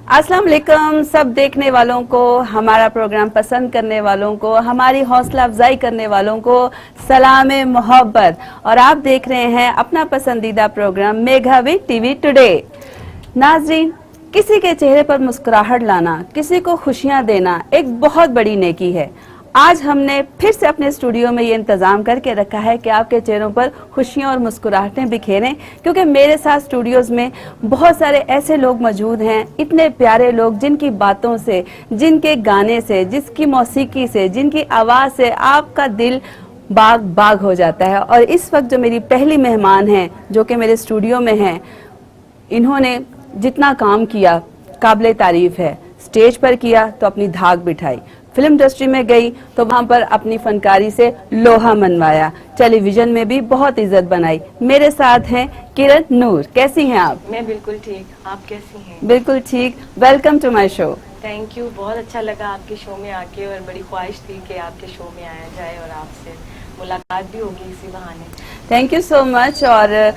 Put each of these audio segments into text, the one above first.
अस्सलाम वालेकुम सब देखने वालों को, हमारा प्रोग्राम पसंद करने वालों को, हमारी हौसला अफजाई करने वालों को सलाम मोहब्बत। और आप देख रहे हैं अपना पसंदीदा प्रोग्राम मेघावी टीवी टुडे। नाजरीन, किसी के चेहरे पर मुस्कुराहट लाना, किसी को खुशियां देना एक बहुत बड़ी नेकी है। आज हमने फिर से अपने स्टूडियो में ये इंतजाम करके रखा है कि आपके चेहरों पर खुशियां और मुस्कुराहटें बिखेरें, क्योंकि मेरे साथ स्टूडियोज में बहुत सारे ऐसे लोग मौजूद हैं, इतने प्यारे लोग जिनकी बातों से, जिनके गाने से, जिसकी मौसीकी से, जिनकी आवाज़ से आपका दिल बाग बाग हो जाता है। और इस वक्त जो मेरी पहली मेहमान हैं, जो कि मेरे स्टूडियो में हैं, इन्होंने जितना काम किया काबिले तारीफ है। स्टेज पर किया तो अपनी धाक बिठाई, फिल्म इंडस्ट्री में गई तो वहां पर अपनी फनकारी से लोहा मनवाया, टेलीविजन में भी बहुत इज्जत बनाई। मेरे साथ हैं किरण नूर। कैसी हैं आप? मैं बिल्कुल ठीक, आप कैसी हैं? बिल्कुल ठीक। Welcome to my show. Thank you, बहुत अच्छा लगा आपके शो में आके और बड़ी ख्वाहिश थी कि आपके शो में आया जाए और आपसे मुलाकात भी होगी इसी बहाने। Thank you so much. और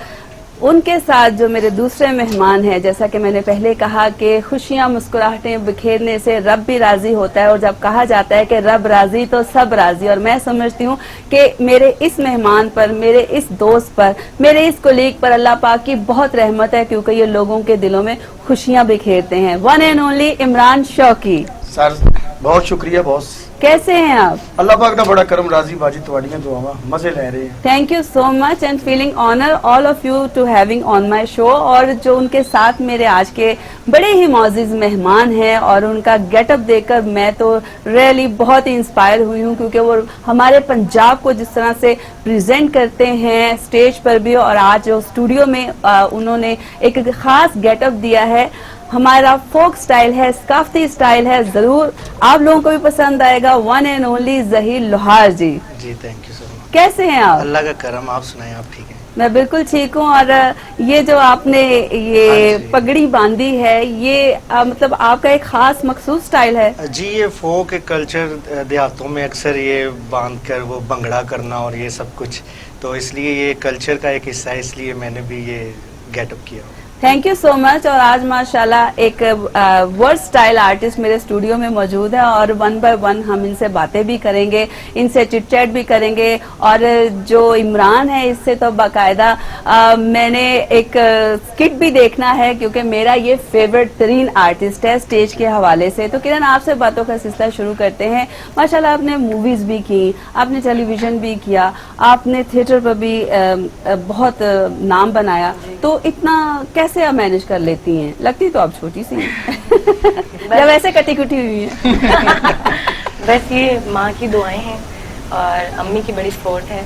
उनके साथ जो मेरे दूसरे मेहमान हैं, जैसा कि मैंने पहले कहा कि खुशियां मुस्कुराहटें बिखेरने से रब भी राजी होता है, और जब कहा जाता है कि रब राजी तो सब राजी। और मैं समझती हूँ कि मेरे इस मेहमान पर, मेरे इस दोस्त पर, मेरे इस कोलीग पर अल्लाह पाक की बहुत रहमत है, क्योंकि ये लोगों के दिलों में खुशियां बिखेरते हैं। One and only Imran Shauki sir, बहुत शुक्रिया बॉस। कैसे हैं आप? अल्लाह पाक का बड़ा करम, राजी बाजी तुहाड़ियां दुआवां, मजे ले रहे हैं। Thank you so much and feeling honour all of you to having on my show. और जो उनके साथ मेरे आज के बड़े ही मौजूद मेहमान हैं, और उनका गेटअप देखकर मैं तो रियली बहुत ही इंस्पायर हुई हूँ, क्योंकि वो हमारे पंजाब को जिस तरह से प्रेजेंट करते हैं स्टेज पर भी, और आज जो स्टूडियो में उन्होंने एक खास गेटअप दिया है। हमारा फोक स्टाइल है, सकाफती स्टाइल है, जरूर आप लोगों को भी पसंद आएगा। वन एंड ओनली ज़हीर लोहार जी। जी थैंक यू सो मच। कैसे हैं आप? अल्लाह का करम, आप सुनाएं, आप ठीक हैं? मैं बिल्कुल ठीक हूँ। और ये जो आपने ये पगड़ी बांधी है, ये मतलब आपका एक खास मखसूस स्टाइल है? जी, ये फोक कल्चर देहातों में अक्सर ये बांध कर वो भंगड़ा करना और ये सब कुछ, तो इसलिए ये कल्चर का एक हिस्सा है, इसलिए मैंने भी ये गेटअप किया। Thank you so much. और आज माशाल्लाह एक वर्ड स्टाइल आर्टिस्ट मेरे स्टूडियो में मौजूद है, और वन बाय वन हम इनसे बातें भी करेंगे, इनसे चिट चैट भी करेंगे। और जो इमरान है, इससे तो बाकायदा मैंने एक स्किट भी देखना है, क्योंकि मेरा ये फेवरेट तरीन आर्टिस्ट है स्टेज के हवाले से। तो किरण, आपसे बातों का सिलसिला शुरू करते हैं। माशाल्लाह आपने मूवीज भी की, आपने टेलीविजन भी किया, आपने थिएटर पर भी बहुत नाम बनाया, तो इतना कैसे आप मैनेज कर लेती हैं? लगती तो आप छोटी सी हैं या वैसे कटी कुटी हुई हैं? बस ये माँ की दुआएं हैं और अम्मी की बड़ी सपोर्ट है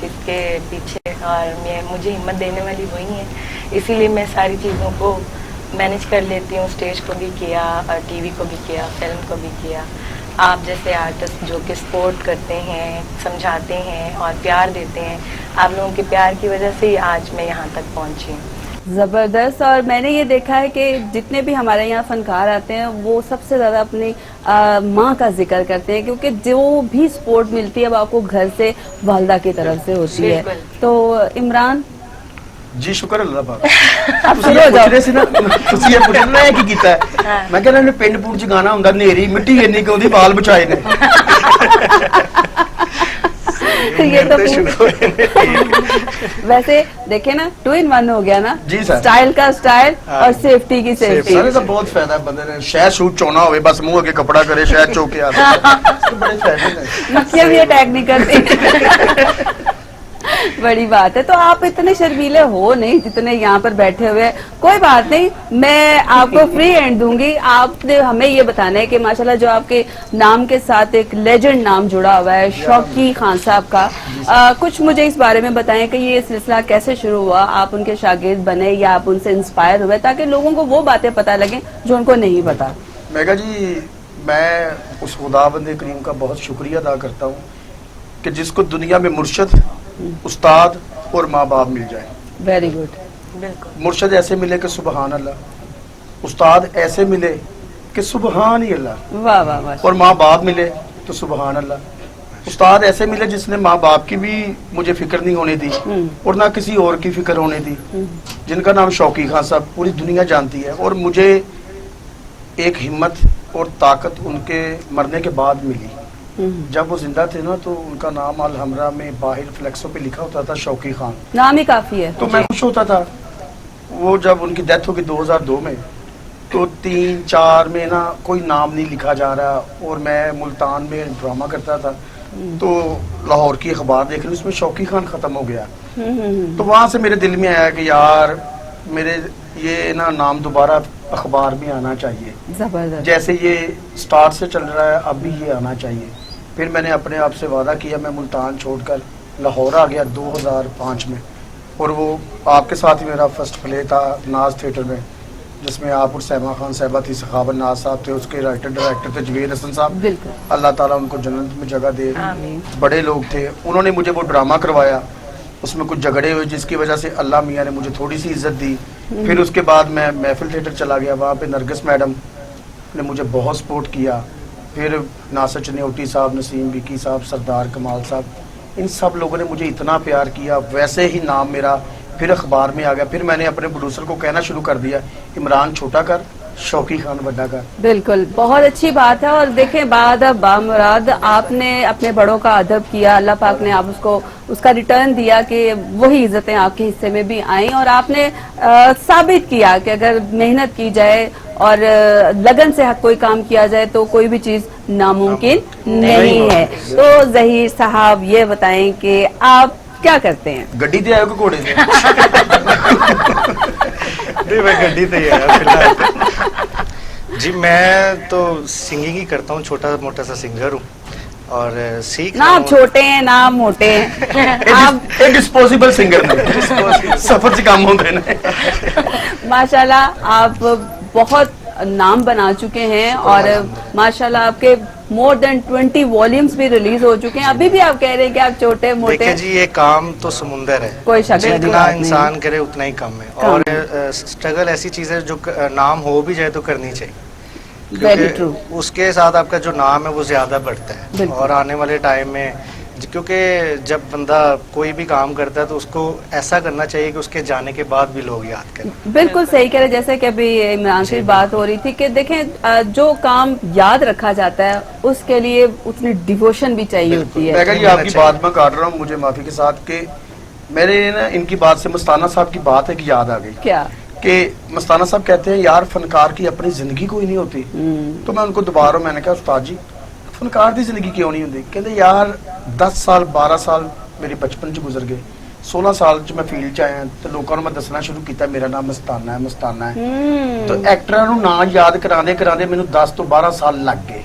इसके पीछे, और मुझे हिम्मत देने वाली वही है, इसीलिए मैं सारी चीज़ों को मैनेज कर लेती हूँ। स्टेज को भी किया और टीवी को भी किया, फिल्म को भी किया। आप जैसे आर्टिस्ट जो कि सपोर्ट करते हैं, समझाते हैं और प्यार देते हैं, आप लोगों के प्यार की वजह से ही आज मैं यहाँ तक पहुँची हूँ। जबरदस्त। और मैंने ये देखा है कि जितने भी हमारे यहाँ फनकार आते हैं, वो सबसे ज्यादा अपनी माँ का जिक्र करते हैं, क्योंकि जो भी सपोर्ट मिलती है वो आपको घर से, वालदा की तरफ से होती है। तो इमरान जी, शुक्र अल्लाह पाक। आप शुरू हो जाओ। ਸੀ ਨਾ ਤੁਸੀਂ ਇਹ ਪੁੱਛਣਾ ਹੈ ਕੀ ਕੀਤਾ ਹੈ? ਮੈਂ ਕਹਿੰਦਾ ਨੇ ਪਿੰਡ ਪੂਰ ਚ ਗਾਣਾ ਹੁੰਦਾ, ਨੇਰੀ ਮਿੱਟੀ ਇੰਨੀ ਕਿ ਉਹਦੀ ਬਾਲ ਬਚਾਏ ਨੇ। ये तो वैसे देखे ना, 2 in 1 हो गया ना। जी सर। स्टाइल का स्टाइल और सेफ्टी की सेफ्टी। सारे तो बहुत फायदा है बंदे ने। शहर शूट चोना होवे, बस मुंह अगे कपड़ा करे, शहर चौके आ जाए। बड़े फायदे हैं। मक्खियां भी अटैक नहीं करती। बड़ी बात है। तो आप इतने शर्मीले हो नहीं जितने यहाँ पर बैठे हुए। कोई बात नहीं, मैं आपको फ्री हैंड दूंगी। आपने हमें ये बताना है कि माशाल्लाह जो आपके नाम के साथ एक लेजेंड नाम जुड़ा हुआ है, शौकी खान साहब का, कुछ मुझे इस बारे में बताएं कि ये सिलसिला कैसे शुरू हुआ, आप उनके शागिर्द बने या आप उनसे इंस्पायर हुए, ताकि लोगों को वो बातें पता लगे जो उनको नहीं पता। मेघा जी, मैं उस खुदावंद करीम का बहुत शुक्रिया अदा करता हूँ कि जिसको दुनिया में मुर्शद, उस्ताद और माँ बाप मिल जाए। Very good. बिल्कुल। मुर्शद ऐसे मिले कि सुबहान अल्लाह, उस्ताद ऐसे मिले कि सुबहान ही अल्लाह, वाह वाह वाह। और माँ बाप मिले तो सुबहान अल्लाह। उस्ताद ऐसे मिले जिसने माँ बाप की भी मुझे फिक्र नहीं होने दी और ना किसी और की फिक्र होने दी, जिनका नाम शौकी खान साहब पूरी दुनिया जानती है। और मुझे एक हिम्मत और ताकत उनके मरने के बाद मिली। जब वो जिंदा थे ना तो उनका नाम अल-हमरा में बाहर फ्लेक्सों पे लिखा होता था शौकी खान, नाम ही काफी है। तो मैं खुश होता था। वो जब उनकी डेथ होगी 2002 में, तो 3-4 में ना कोई नाम नहीं लिखा जा रहा, और मैं मुल्तान में ड्रामा करता था, तो लाहौर की अखबार देख रही, उसमें शौकी खान खत्म हो गया। तो वहां से मेरे दिल में आया कि यार मेरे ये ना नाम दोबारा अखबार में आना चाहिए, जबरदस्त। जैसे ये स्टार्ट से चल रहा है अब भी ये आना चाहिए। फिर मैंने अपने आप से वादा किया, मैं मुल्तान छोड़कर लाहौर आ गया 2005 में, और वो आपके साथ ही मेरा फर्स्ट प्ले था नाज थिएटर में, जिसमें आप और सैमा खान साहबा थी, सखावत नाज साहब थे, उसके राइटर डायरेक्टर थे जवेद हसन साहब, बिल्कुल। अल्लाह ताला उनको जन्नत में जगह दे। आमीन। बड़े लोग थे, उन्होंने मुझे वो ड्रामा करवाया, उसमें कुछ झगड़े हुए जिसकी वजह से अल्लाह मियाँ ने मुझे थोड़ी सी इज्जत दी। फिर उसके बाद मैं महफिल थिएटर चला गया, वहाँ पे नरगिस मैडम ने मुझे बहुत सपोर्ट किया। फिर नासिर चनियोटी साहब, नसीम विकी साहब, सरदार कमाल साहब, इन सब लोगों ने मुझे इतना प्यार किया। वैसे ही नाम मेरा फिर अखबार में आ गया। फिर मैंने अपने प्रोड्यूसर को कहना शुरू कर दिया, इमरान छोटा कर, शौकी खान बड़ा कर। बिल्कुल, बहुत अच्छी बात है। और देखें, बाअदब बामुराद आपने अपने बड़ों का अदब किया, अल्लाह पाक ने आप उसको उसका रिटर्न दिया कि वही इज्जतें आपके हिस्से में भी आई, और आपने साबित किया कि अगर मेहनत की जाए और लगन से कोई काम किया जाए तो कोई भी चीज नामुमकिन नहीं है। तो जहीर साहब ये बताएं कि आप क्या करते हैं? गड्डी ते आयो कि घोड़े से? नहीं, मैं गड्डी ते ही आया फिलहाल। जी मैं तो सिंगिंग ही करता हूँ, छोटा मोटा सा सिंगर हूँ, और सीख ना आप छोटे हैं ना आप मोटे हैं। आप एक डिस्पोजेबल सिंगर ने सफर से काम होते हैं। माशाल्लाह आप बहुत नाम बना चुके हैं, और माशाल्लाह आपके मोर देन 20 वॉल्यूम्स भी रिलीज हो चुके हैं। अभी भी आप कह रहे हैं कि आप छोटे मोटे। देखिए जी, ये काम तो समुंदर है, कोई शक की जितना बात नहीं। इंसान करे उतना ही कम है, और स्ट्रगल ऐसी चीज है जो नाम हो भी जाए तो करनी चाहिए, वेरी ट्रू। क्योंकि उसके साथ आपका जो नाम है वो ज्यादा बढ़ता है। बिल्कुल। और आने वाले टाइम में क्योंकि जब बंदा कोई भी काम करता है तो उसको ऐसा करना चाहिए कि उसके जाने के बाद भी लोग याद करें। बिल्कुल सही कह रहे, जैसे कि अभी इमरान से बात हो रही थी कि देखें जो काम याद रखा जाता है उसके लिए उतनी डिवोशन भी चाहिए होती है। मैं कहा, ये आपकी बात मैं काट रहा हूँ मुझे माफी के साथ, कि मेरे ना इनकी बात से मस्ताना साहब की बात है कि याद आ गई। क्या कि मस्ताना साहब कहते हैं यार फनकार की अपनी जिंदगी कोई नहीं होती। तो मैं उनको दोबारा मैंने कहा उस्ताद जी फनकार की जिंदगी क्यों नहीं होती? कहते यार 10 साल 12 साल मेरे बचपन च गुजर गए, 16 साल च मैं फील्ड च आया तो लोगों ने मैं दसना शुरू किया मेरा नाम मस्ताना है मस्ताना है। तो एक्टਰਾਂ ਨੂੰ ਨਾਂ याद करांदे करांदे ਮੈਨੂੰ 10 ਤੋਂ 12 साल लग गए।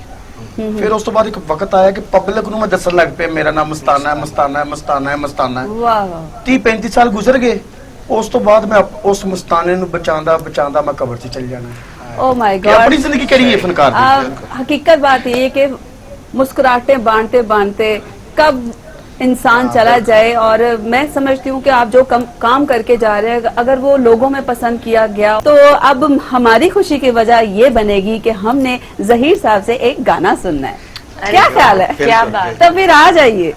फिर उस तो बाद एक वक्त आया कि पब्लिक ਨੂੰ मैं दसन लग पे मेरा नाम मस्ताना है मस्ताना है मस्ताना है मस्ताना है। वाह 30-35 साल गुजर गए, उस तो बाद मैं उस मस्ताने ਨੂੰ बचांदा बचांदा मैं कबर 'ਚ चल जाना। ओ माय कि गॉड, अपनी जिंदगी करी है फनकार की। हकीकत बात ये है कि मुस्कुराहटे बांटते बांटते कब इंसान चला जाए। और मैं समझती हूँ कि आप जो काम करके जा रहे हैं अगर वो लोगों में पसंद किया गया तो अब हमारी खुशी की वजह ये बनेगी कि हमने जहीर साहब से एक गाना सुनना है। क्या ख्याल है? क्या बात। तो फिर आ जाइए।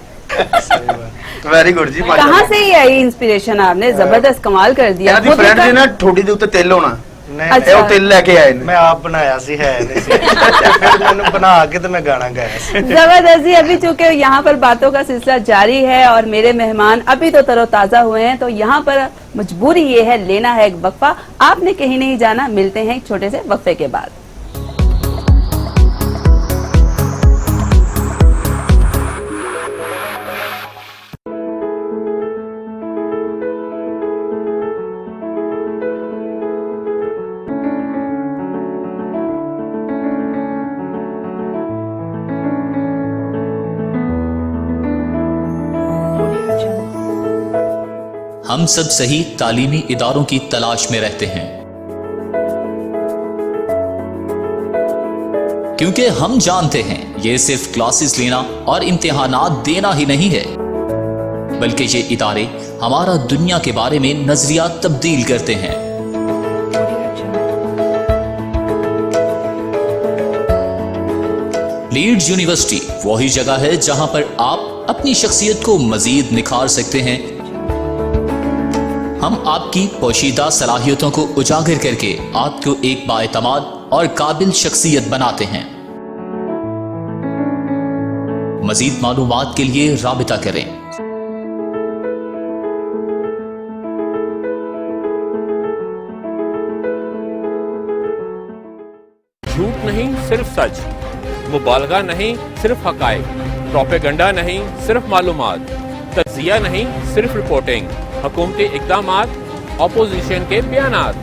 वेरी गुड जी। कहाँ से ही आई इंस्पिरेशन? आपने जबरदस्त कमाल कर दिया। ਇਹਦੀ ਫਰੈਂਡ ਨੇ ਨਾ ਠੋਡੀ ਦੇ ਉੱਤੇ ਤਿਲ ਹੋਣਾ, नहीं, अच्छा। ਇਹ ਉਹ ਤਿਲ ਲੈ ਕੇ ਆਏ ਨੇ। मैं आप बनाया सी है नहीं सी। फिर मैंने बना के तो मैं गाना गाया सी। जबरदस्त जी। अभी चूंकि यहाँ पर बातों का सिलसिला जारी है और मेरे मेहमान अभी तो तरोताजा हुए हैं, तो यहाँ पर मजबूरी ये है लेना है एक वक्फा। आपने कहीं नहीं जाना, मिलते हैं एक छोटे से वक्फे के बाद। हम सब सही तालीमी इदारों की तलाश में रहते हैं, क्योंकि हम जानते हैं ये सिर्फ क्लासेस लेना और इम्तिहानात देना ही नहीं है, बल्कि ये इदारे हमारा दुनिया के बारे में नजरिया तब्दील करते हैं। लीड्स यूनिवर्सिटी वही जगह है जहां पर आप अपनी शख्सियत को मजीद निखार सकते हैं। हम आपकी पोशीदा सलाहियतों को उजागर करके आपको एक बाएतमाद और काबिल शख्सियत बनाते हैं। मजीद मालूमात के लिए राबिता करें। झूठ नहीं सिर्फ सच, मुबालगा नहीं सिर्फ हकायक, प्रोपेगंडा नहीं सिर्फ मालूमात, तज्जिया नहीं सिर्फ रिपोर्टिंग, हुकूमती इक़दामात, ऑपोजिशन के बयानात,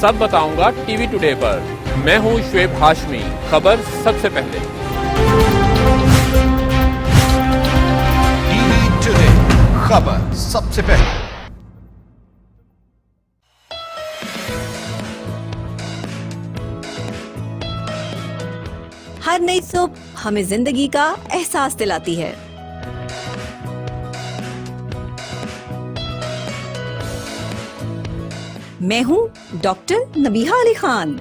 सब बताऊंगा टीवी टुडे पर। मैं हूं शुएब हाशमी, खबर सबसे पहले। टीवी टुडे, खबर सबसे पहले। हर नई सुबह हमें जिंदगी का एहसास दिलाती है। मैं हूं डॉक्टर नबीहा अली खान।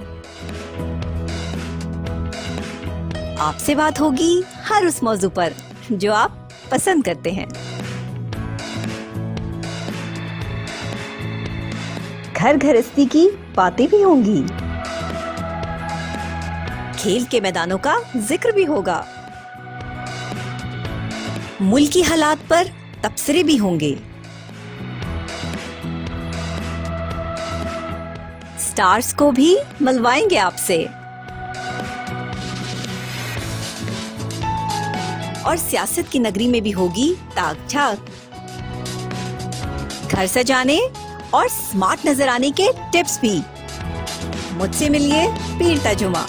आपसे बात होगी हर उस मौजू पर जो आप पसंद करते हैं। घर गृहस्थी की बातें भी होंगी, खेल के मैदानों का जिक्र भी होगा, मुल्की हालात पर तबसरे भी होंगे, स्टार्स को भी मिलवाएंगे आपसे, और सियासत की नगरी में भी होगी ताक झाक। घर सजाने और स्मार्ट नजर आने के टिप्स भी। मुझसे मिलिए पीर तर्जुमा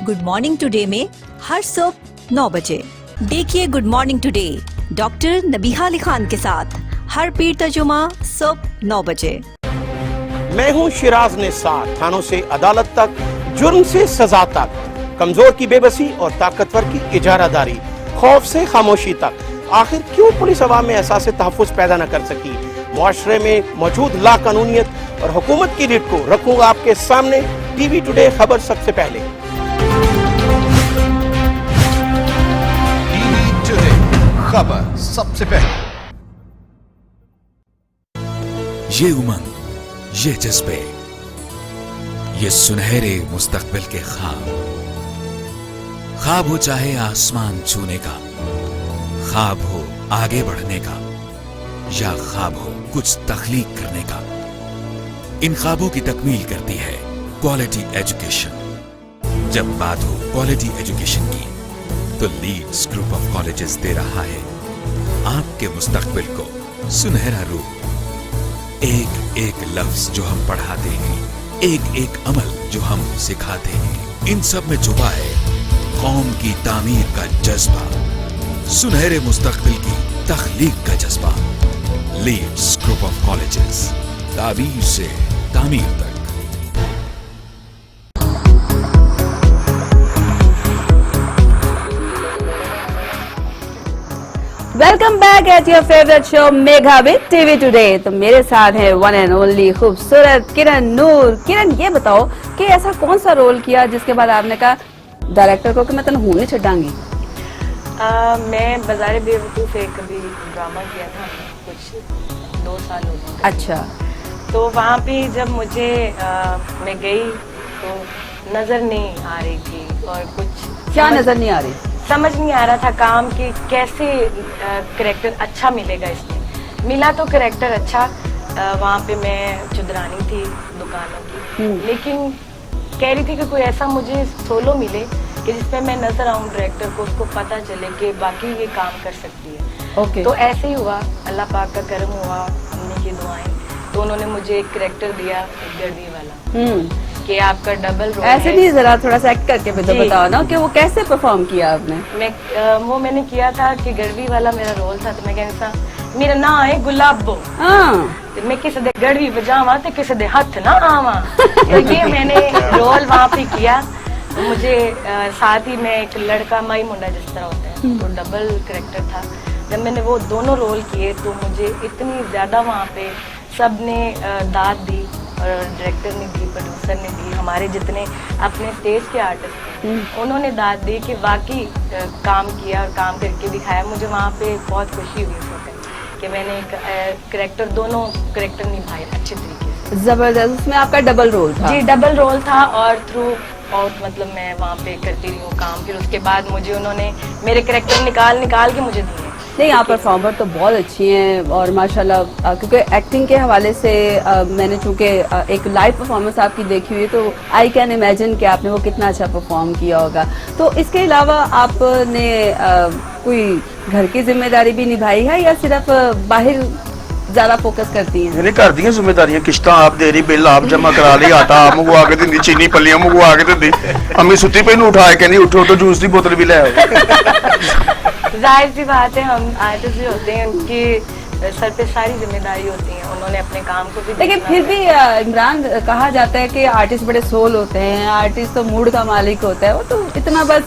गुड मॉर्निंग टुडे में हर सुबह 9 बजे। देखिए good morning today doctor Nabiha Ali Khan के साथ हर पीर तर्जुमा सुबह 9 बजे। मैं हूं शिराज निसार। थानों से अदालत तक, जुर्म से सजा तक, कमजोर की बेबसी और ताकतवर की इजारादारी, खौफ से खामोशी तक। आखिर क्यों पुलिस अवाम में एहसास तहफ़्फ़ुज़ पैदा न कर सकी? मुआशरे में मौजूद लाकानूनियत और हुकूमत की रीढ़ को रखूंगा आपके सामने। टीवी टुडे, खबर सबसे पहले। टीवी टुडे, खबर सबसे पहले। ये उमंग, ये जज्बे, ये सुनहरे मुस्तकबिल के ख्वाब। ख्वाब हो चाहे आसमान छूने का, ख्वाब हो आगे बढ़ने का, या ख्वाब हो कुछ तख्लीक करने का, इन ख्वाबों की तकमील करती है क्वालिटी एजुकेशन। जब बात हो क्वालिटी एजुकेशन की, तो लीड्स ग्रुप ऑफ कॉलेजेस दे रहा है आपके मुस्तकबिल को सुनहरा रूप। एक एक लफ्ज जो हम पढ़ाते हैं, एक एक अमल जो हम सिखाते हैं, इन सब में छुपा है कौम की तामीर का जज्बा, सुनहरे मुस्तकबिल की तख्लीक का जज्बा। लीड्स ग्रुप ऑफ कॉलेजेस, ताबीर से तामीर तक। Welcome back at your favourite show Megha with TV today. तो मेरे साथ है वन एंड ओनली खूबसूरत किरण नूर। किरण, ये बताओ कि ऐसा कौन सा रोल किया जिसके बाद आपने कहा डायरेक्टर को कि मैं तन्हू नहीं छड़ांगी? मैं बाज़ारे बेवकूफ़ एक कभी ड्रामा किया था, कुछ 2 साल हो गए। अच्छा। तो वहाँ पे जब मुझे मैं गई तो नज़र नहीं आ रही थी, और कुछ क्या नजर नहीं आ रही? समझ नहीं आ रहा था काम कि कैसे करैक्टर अच्छा मिलेगा इसमें। मिला तो करैक्टर अच्छा, वहाँ पे मैं चुदरानी थी दुकानों की, लेकिन कह रही थी कि कोई ऐसा मुझे सोलो मिले कि जिसपे मैं नजर आऊँ डायरेक्टर को, उसको पता चले कि बाकी ये काम कर सकती है। ओके। तो ऐसे ही हुआ, अल्लाह पाक का करम हुआ, उन्हीं की दुआएं। तो उन्होंने मुझे एक करैक्टर दिया, एक गर्दी वाला, कि आपका डबल रोल ऐसे नहीं, जरा थोड़ा सा एक्ट करके भी तो जी। बताओ ना कि वो कैसे परफॉर्म किया आपने। मैंने किया था कि गड़वी वाला मेरा रोल था। तो मैं कहती था मेरा ना है गुलाबो, मैं किसी दे गड़वी बजावा तो किसी दे हाथ ना आवा। ये मैंने रोल वहाँ पे किया। तो मुझे साथ ही में एक लड़का माई मुंडा जिस तरह होता है, तो डबल करैक्टर था। जब मैंने वो दोनों रोल किए तो मुझे इतनी ज्यादा वहाँ पे सबने दाद दी, और डायरेक्टर ने दी, प्रोड्यूसर ने दी, हमारे जितने अपने स्टेज के आर्टिस्ट थे उन्होंने दाद दी कि वाकई काम किया और काम करके दिखाया। मुझे वहाँ पे बहुत खुशी हुई इस वक्त कि मैंने एक करैक्टर, दोनों करैक्टर निभाए अच्छे तरीके से। जबरदस्त। उसमें आपका डबल रोल था? जी, डबल रोल था, और थ्रू बहुत मतलब मैं वहाँ पे करती रही हूँ काम। फिर उसके बाद मुझे उन्होंने मेरे कैरेक्टर निकाल के मुझे दिए। नहीं, आप परफॉर्मर तो बहुत अच्छी हैं और माशाल्लाह क्योंकि एक्टिंग के हवाले से मैंने चूंकि एक लाइव परफॉर्मेंस आपकी देखी हुई है तो आई कैन इमेजिन कि आपने वो कितना अच्छा परफॉर्म किया होगा। तो इसके अलावा आपने कोई घर की जिम्मेदारी भी निभाई है या सिर्फ बाहर ज्यादा फोकस करती हैं? मेरे घर दी जिम्मेदारियां, किश्तां आप दे रही, बिल आप जमा करा ली, आटा आप मंगवा के दी, चीनी पलियां मंगवा के दी, अम्मी सुती पे उठा के नहीं उठो तो जूस की बोतल भी ले आओ। जाहिर सी बात है, हम आर्टिस्ट जो होते हैं उनकी सर पे सारी जिम्मेदारी होती है, उन्होंने अपने काम को भी। लेकिन फिर भी इमरान, कहा जाता है कि आर्टिस्ट बड़े सोल होते हैं, आर्टिस्ट तो मूड का मालिक होता है, वो तो इतना बस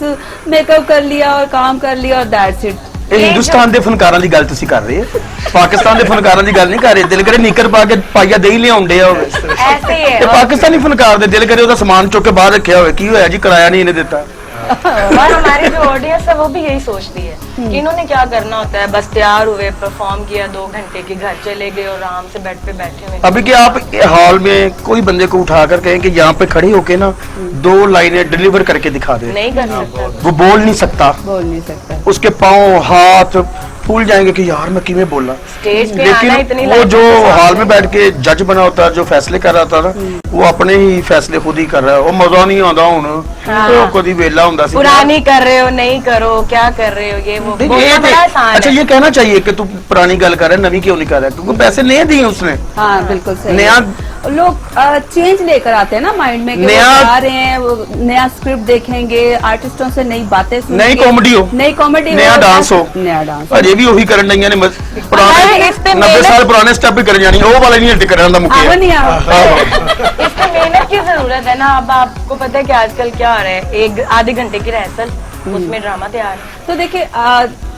मेकअप कर लिया और काम कर लिया और दैट्स इट। हिंदुस्तान के फनकारां दी गल तुसीं कर रहे हो, पाकिस्तान के फनकारां दी गल नहीं कर रहे। दिल करे निकर पा के पाइया दही लियाउंदे आ, ऐसे ही है। पाकिस्तानी फनकार दे दिल करे ओदा सामान चुक के बाहर रखिया होवे, की होया जी किराया नहीं इन्हें देता। और हमारी जो ऑडियंस है वो भी यही सोचती है कि इन्होंने क्या करना होता है, बस तैयार हुए, परफॉर्म किया, 2 घंटे के घर चले गए और आराम से बेड पे बैठे हुए। अभी क्या आप हॉल में कोई बंदे को उठाकर कहें कि यहाँ पे खड़े होके ना 2 लाइनें डिलीवर करके दिखा दे, नहीं कर सकता, वो बोल नहीं सकता, उसके पाँव हाथ फूल जाएंगे कि यार मैं किਵੇਂ बोला। स्टेज पे आना इतनी वो जो हॉल में बैठ के जज बना होता है, जो फैसले कर रहा था ना, वो अपने ही फैसले खुद ही कर रहा है, वो मजा नहीं आता हूँ तो कभी वेला होता सी। पुरानी कर रहे हो, नहीं करो, क्या कर रहे हो, ये वो बड़ा आसान है। अच्छा, ये कहना चाहिए कि तू पुरानी गल कर रहा है, नवी क्यों नहीं कर रहा है, क्योंकि पैसे नहीं दिए उसने। हाँ बिल्कुल सही। नया लोग चेंज लेकर आते हैं ना माइंड में, नया आ रहे हैं, वो नया स्क्रिप्ट देखेंगे, आर्टिस्टों से नई बातें सुनेंगे, नई कॉमेडी हो, नया डांस हो, नया डांस। अरे भी वही करन डईयां ने, पुराने 90 साल पुराने स्टेप ही कर जानी, वो वाला नहीं हट करन दा मुकिया। इसमें मेहनत की जरूरत है ना। अब आपको पता है कि आजकल क्या हो रहा है, 1-आधे घंटे की रिहर्सल, उसमें ड्रामा तैयार। तो देखिए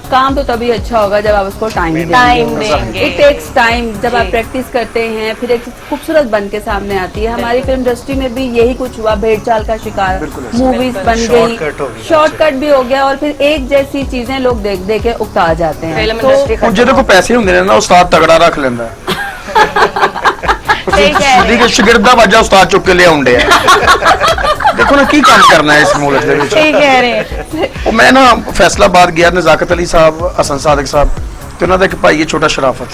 काम तो तभी अच्छा होगा जब आप उसको टाइम देंगे। It takes time. जब आप प्रैक्टिस करते हैं फिर एक खूबसूरत बन के सामने आती है। हमारी फिल्म इंडस्ट्री में भी यही कुछ हुआ, भेड़ चाल का शिकार, मूवीज बन गई, शॉर्टकट भी हो गया और फिर एक जैसी चीजें लोग देख देख के उकता जाते हैं। तो जिहदे को पैसे होंदे ने ना, उस्ताद तगड़ा रख लेंदा है, शिगिर्द दा वजह उस्ताद चुक के ले आउंदे आ। देखो ना की काम करना है इस मुल्क दे विच। ठीक कह रहे हैं। मैं ना फैसलाबाद गया, नजाकत अली साहब, हसन सादिक साहब ਤੇ ਉਹਨਾਂ ਦਾ ਇੱਕ ਭਾਈ ਹੈ ਛੋਟਾ ਸ਼ਰਾਫਤ,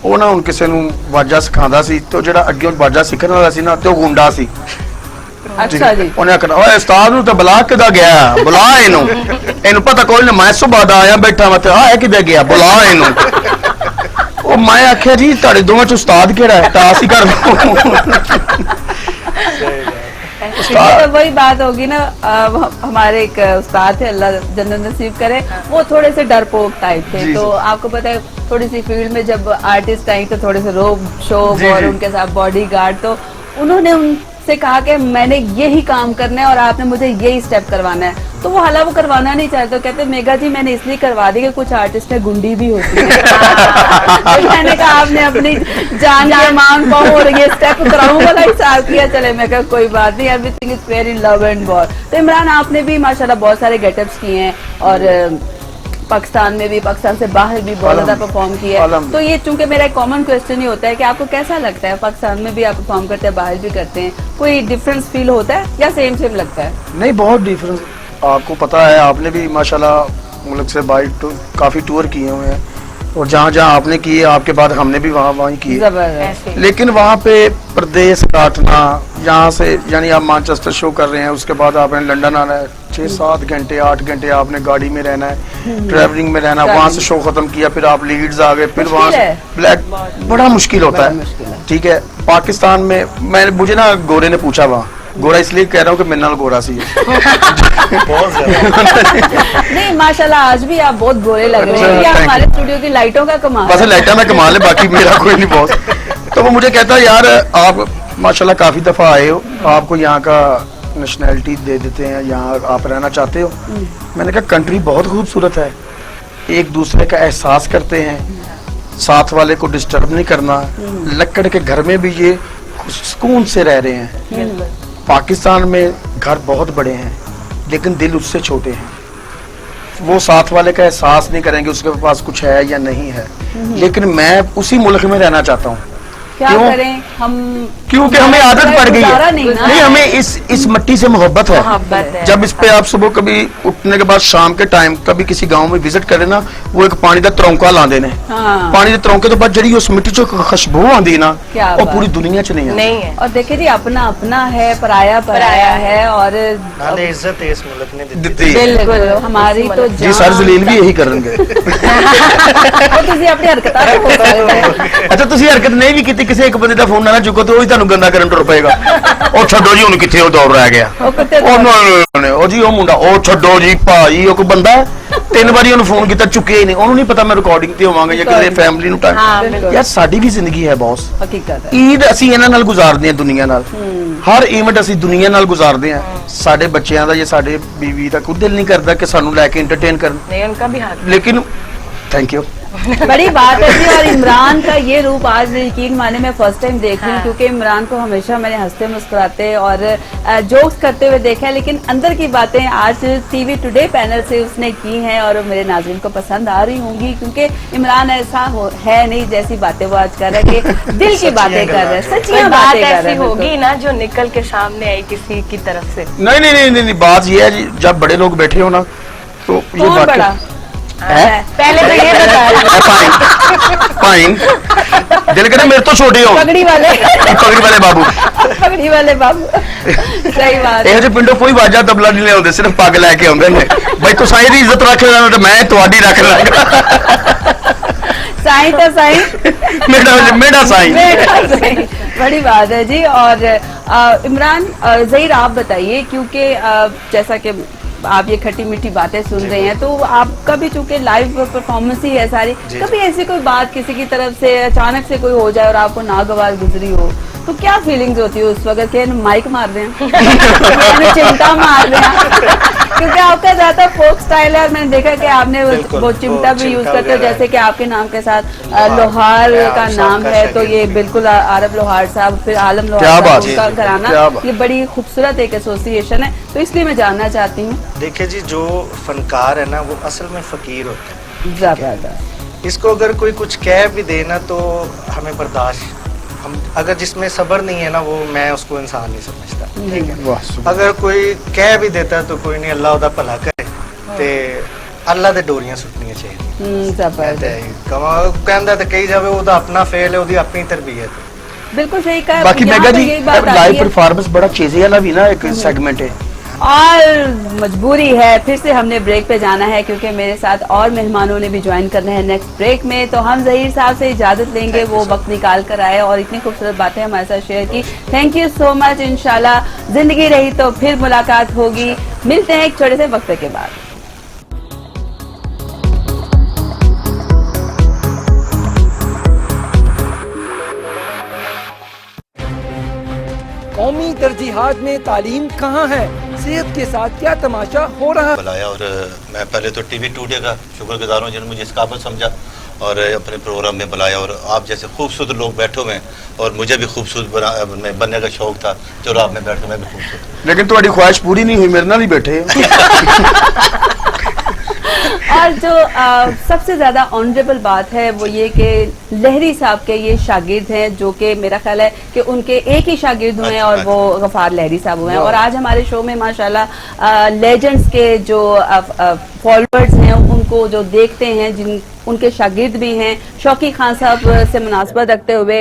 ਉਹ ਨਾ ਹੁਣ ਕਿਸੇ ਨੂੰ ਵਾਜਾ ਸਿਖਾਉਂਦਾ ਸੀ, ਤੇ ਜਿਹੜਾ ਅੱਗੇ ਵਾਜਾ ਸਿੱਖਣ ਵਾਲਾ ਸੀ ਨਾ, ਤੇ ਉਹ ਗੁੰਡਾ ਸੀ। ਅੱਛਾ ਜੀ। ਉਹਨੇ ਆਖਣਾ ਓਏ ਉਸਤਾਦ ਨੂੰ ਤਾਂ ਬੁਲਾ ਕਿਦਾ ਗਿਆ, ਬੁਲਾ ਇਹਨੂੰ ਪਤਾ ਕੋਈ ਨਾ, ਮੈਂ ਸੁਬਾਹ ਦਾ ਆਇਆ ਬੈਠਾ ਮੈਂ ਤੇ ਆ ਕਿੱਦਾਂ ਗਿਆ, ਬੁਲਾ ਇਹਨੂੰ। ਉਹ ਮੈਂ ਆਖਿਆ ਜੀ ਤੁਹਾਡੇ ਦੋਵਾਂ ਚ ਉਸਤਾਦ ਕਿਹੜਾ ਹੈ, ਤਾਂ ਅਸੀਂ ਕਰ तो वही बात होगी ना। हमारे एक उस्ताद थे, अल्लाह जन्नत नसीब करे, वो थोड़े से डरपोक टाइप थे। तो आपको पता है थोड़ी सी फील्ड में जब आर्टिस्ट आई तो थोड़े से रोब शोब और उनके साथ बॉडीगार्ड, तो उन्होंने उनसे कहा कि मैंने यही काम करना है और आपने मुझे यही स्टेप करवाना है। तो वो हालांकि वो करवाना नहीं चाहते, तो कहते मेगा जी मैंने इसलिए करवा दी कि कुछ आर्टिस्ट में गुंडी भी होती है। तो मैंने कहा आपने अपनी जान के मान पाओ और ये स्टेप कराऊं वाला हिसाब किया। चले मैं कहा कोई बात नहीं, everything is very love and war. तो इमरान आपने भी माशाल्लाह बहुत सारे गेटअप्स किए हैं और पाकिस्तान में भी, पाकिस्तान से बाहर भी बहुत ज्यादा परफॉर्म किया है। तो ये चूंकि मेरा एक कॉमन क्वेश्चन ही होता है कि आपको कैसा लगता है, पाकिस्तान में भी आप परफॉर्म करते हैं, बाहर भी करते हैं, कोई डिफरेंस फील होता है या सेम सेम लगता है? नहीं, बहुत डिफरेंस। आपको पता है, आपने भी माशाल्लाह मुल्क से बाहर काफी टूर किए हुए हैं और जहाँ जहाँ आपने किए आपके बाद हमने भी वहाँ किए, लेकिन वहाँ पे प्रदेश काटना, यहाँ से यानी आप मैनचेस्टर शो कर रहे हैं, उसके बाद आपने लंदन आना है, 6-7 घंटे 8 घंटे आपने गाड़ी में रहना है, ट्रैवलिंग में रहना, वहाँ से शो खत्म किया, फिर आप लीड्स आ गए, फिर वहाँ से ब्लैक, बड़ा मुश्किल होता है। ठीक है, पाकिस्तान में मुझे ना गोरे ने पूछा, वहाँ गोरा इसलिए कह रहा हूँ कि मेरे नाल गोरा सी नहीं माशाल्लाह आज भी आप बहुत गोरे लग रहे हैं। हमारे स्टूडियो की लाइटों का कमाल, बस लाइटा में कमाल है, बाकी मेरा कोई नहीं बॉस। तो वो मुझे कहता है यार आप माशाल्लाह काफी दफा आए हो, आपको यहाँ का नेशनैलिटी दे देते हैं, यहाँ आप रहना चाहते हो। मैंने कहा कंट्री बहुत खूबसूरत है, एक दूसरे का एहसास करते हैं, साथ वाले को डिस्टर्ब नहीं करना, लकड़ के घर में भी ये सुकून से रह रहे हैं। पाकिस्तान में घर बहुत बड़े हैं लेकिन दिल उससे छोटे हैं, वो साथ वाले का एहसास नहीं करेंगे उसके पास कुछ है या नहीं है। लेकिन मैं उसी मुल्क में रहना चाहता हूँ क्या क्यों? करें हम, क्योंकि हमें आदत पड़ गई गुजारा है। नहीं ना। नहीं, हमें इस मिट्टी से मोहब्बत मोहब्बत है। है। जब इस पे आप सुबह कभी उठने के बाद शाम के टाइम कभी किसी गांव में विजिट करें ना, वो एक पानी का तरौंका लाते ने, हाँ। पानी के तरौंके तो बाद जड़ी उस मिट्टी चो खुशबू आती ना, क्या वो बात। पूरी दुनिया च नहीं आती। नहीं है। और देखिए जी, अपना अपना है, पराया पराया है। और नाले इज्जत है इस मुल्क ने दी ਦਿੱਤੀ बिल्कुल हमारी तो जी सर जलील भी यही ਕਰਨਗੇ। ਉਹ ਤੁਸੀਂ ਆਪਣੀ ਹਰਕਤਾਂ ਤੋਂ ਹੋ ਸਕਦੇ ਹੋ। ਅੱਛਾ, ਤੁਸੀਂ ਹਰਕਤ ਨਹੀਂ ਵੀ ਕੀਤੀ, ਕਿਸੇ ਇੱਕ ਬੰਦੇ ਦਾ ਫੋਨ ਨਾ ਚੁੱਕੋ ਤੇ ਉਹ ਹੀ ਤੁਹਾਨੂੰ ਗੰਦਾ ਕਰਨ ਟੁਰ ਪਏਗਾ। ਉਹ ਛੱਡੋ ਜੀ, ਹੁਣ ਕਿੱਥੇ ਉਹ ਦੌੜ ਰਹਿ ਗਿਆ। ਉਹ ਕਿੱਥੇ ਉਹ ਨਹੀਂ, ਉਹ ਜੀ ਉਹ ਮੁੰਡਾ, ਉਹ ਛੱਡੋ ਜੀ ਭਾਈ, ਉਹ ਕੋਈ ਬੰਦਾ 3 ਵਾਰੀ ਉਹਨੂੰ ਫੋਨ ਕੀਤਾ, ਚੁੱਕਿਆ ਹੀ ਨਹੀਂ। ਉਹਨੂੰ ਨਹੀਂ ਪਤਾ ਮੈਂ ਰਿਕਾਰਡਿੰਗ ਤੇ ਹੋਵਾਂਗਾ ਜਾਂ ਕਿਸੇ ਫੈਮਿਲੀ ਨੂੰ ਹਾਂ, ਟਾਈਮ। ਬਿਲਕੁਲ। ਯਾਰ ਸਾਡੀ ਵੀ ਜ਼ਿੰਦਗੀ ਹੈ ਬੌਸ। ਹਕੀਕਤ ਹੈ। ਈਦ ਅਸੀਂ ਇਹਨਾਂ ਨਾਲ ਗੁਜ਼ਾਰਦੇ ਹਾਂ, ਦੁਨੀਆ ਨਾਲ। ਹਰ ਇਵੈਂਟ ਅਸੀਂ ਦੁਨੀਆ ਨਾਲ ਗੁਜ਼ਾਰਦੇ ਹਾਂ। ਸਾਡੇ ਬੱਚਿਆਂ ਦਾ ਜਾਂ ਸਾਡੇ ਬੀਵੀ ਦਾ ਕੋਈ ਦਿਲ ਨਹੀਂ ਕਰਦਾ ਕਿ ਸਾਨੂੰ ਲੈ ਕੇ ਐਂਟਰਟੇਨ ਕਰਨ, नहीं, उनका भी हाथ लेकिन थैंक यू। बड़ी बात है जी। और इमरान का ये रूप आज यकीन माने मैं फर्स्ट टाइम देख रही हूँ, हाँ। क्योंकि इमरान को हमेशा मैंने हंसते मुस्कुराते और जोक्स करते हुए देखा है, लेकिन अंदर की बातें आज टीवी टुडे पैनल से उसने की हैं और मेरे नाज़रीन को पसंद आ रही होंगी, क्योंकि इमरान ऐसा है नहीं जैसी बातें वो आज कर रहा है कि दिल की बातें कर रहे हैं, कोई सच्चियां बात बातें कर रहे ऐसी हैं। होगी बिल्कुल। ना जो निकल के सामने आई किसी की तरफ से। नहीं नहीं नहीं नहीं, बात ये है जी, जब बड़े लोग बैठे हो ना तो ये कौन बात बड़ा है। पहले तो ये बताया। फाइन दिल करे मेरे तो छोटे हो, पगड़ी वाले पगड़ी वाले बाबू। पगड़ी वाले बाबू सही बात है। ਇਹੋ ਜਿਹੇ ਪਿੰਡੋਂ ਕੋਈ ਵਾਜਾ ਤਬਲਾ ਨਹੀਂ ਲਿਆਉਂਦੇ, ਸਿਰਫ ਪੱਗ ਲੈ ਕੇ ਆਉਂਦੇ ਨੇ। ਬਈ ਤੂੰ ਸਾਈਂ ਦੀ ਇੱਜ਼ਤ ਰੱਖ ਲੈਣਾ ਤੇ ਮੈਂ ਤੁਹਾਡੀ ਰੱਖ ਲਾਂਗਾ। साईं तो साईं, मेरा साईं। मेरा साईं। बड़ी बात है जी। और इमरान ज़हीर, आप बताइए, क्योंकि जैसा कि आप ये खट्टी मीठी बातें सुन रहे हैं, तो आपका भी चूंकि लाइव परफॉर्मेंस ही है सारी, कभी ऐसी कोई बात किसी की तरफ से अचानक से कोई हो जाए और आपको नागवार गुजरी हो, तो क्या फीलिंग्स होती है उस वक्त के माइक मार रहे हैं चिमटा मार रहे हैं, क्योंकि आपका ज्यादा फोक स्टाइल है और मैंने देखा कि आपने वो चिमटा भी यूज करते हो, जैसे कि आपके नाम के साथ लोहार का नाम है, तो ये बिल्कुल आरब लोहार साहब, फिर आलम लोहार साहब, उनका घराना, ये बड़ी खूबसूरत एक एसोसिएशन है, तो इसलिए मैं जानना चाहती हूँ। देखिए जी, जो फनकार है ना वो असल में फकीर होता है। जबरदस्त। इसको अगर कोई कुछ कह भी देना तो हमें बर्दाश्त, हम अगर जिसमें सब्र नहीं है ना, वो मैं उसको इंसान नहीं समझता। ठीक है, अगर कोई कह भी देता है तो कोई नहीं, अल्लाह उदा भला करे ते अल्लाह दे डोरियां सुटनियां चाहिए। जबरदस्त। कहंदा ते कही जावे, ਉਹਦਾ ਆਪਣਾ ਫੇਲ ਹੈ, ਉਹਦੀ ਆਪਣੀ ਤਰਬੀयत है। बिल्कुल सही कहा। बाकी यहाँ मेगा तो जी यही बात आती लाइव है। परफॉर्मेंस बड़ा चीज़े वाला भी ना एक सेगमेंट है, और मजबूरी है, फिर से हमने ब्रेक पे जाना है, क्योंकि मेरे साथ और मेहमानों ने भी ज्वाइन करना है नेक्स्ट ब्रेक में, तो हम ज़हीर साहब से इजाजत लेंगे, वो वक्त निकाल कर आए और इतनी खूबसूरत बातें हमारे साथ शेयर की। Thank you so much. इंशाल्लाह जिंदगी रही तो फिर मुलाकात होगी। मिलते हैं एक छोटे से वक्फे के बाद। कौमी तरजीहात में तालीम कहाँ है, सेहत के साथ क्या तमाशा हो रहा है। बुलाया और मैं पहले तो टीवी टुडे का शुक्रगुजार हूँ जिन्होंने मुझे इस काबिल समझा और अपने प्रोग्राम में बुलाया, और आप जैसे खूबसूरत लोग बैठे हुए हैं और मुझे भी खूबसूरत बनने का शौक था, चलो आप में बैठ मैं भी खूबसूरत। लेकिन तुम्हारी ख्वाहिश पूरी नहीं हुई, मेरे नाल ही बैठे और जो सबसे ज्यादा ऑनरेबल बात है वो ये कि लहरी साहब के ये शागिर्द हैं, जो कि मेरा ख्याल है कि उनके एक ही शागिर्द हुए हैं और वो गफार लहरी साहब हुए हैं, और आज हमारे शो में माशाल्लाह लेजेंड्स के जो फॉलोअर्स हैं उनको जो देखते हैं, जिन उनके शागिर्द भी हैं, शौकी खान साहब से मुनासबत रखते हुए